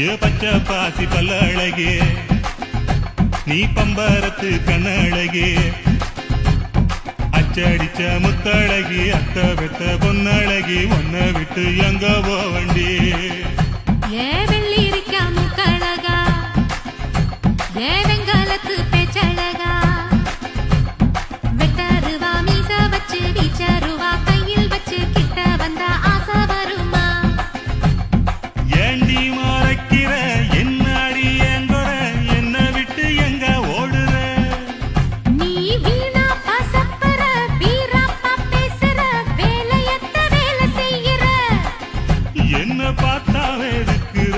ஏ பச்சை பாசி பல்ல அழகே, நீ பம்பரத்து கண்ணழகே, அச்சடிச்ச முத்தழகி, அத்த பெத்த பொன்னழகி, ஒன்ன விட்டு எங்க போவண்டி? ஏ வெள்ளிரிக்கா முக்கழகா, ஏ வெங்காலத்து பேச்சழகா, வெட்டருவா மீச வச்சு வீச்சருவா கையில் வச்சு கிட்ட வந்த ஆசை வருமா? ஏண்டி மறைக்கிற என்னாடி ஏங்கொற, என்ன விட்டு எங்க ஓடுற? நீ வீணா பசப்பற வீராப்பா பேசுற, வேலையத்த வேலை செய்யற, என்ன பார்த்தா வெறுக்கிற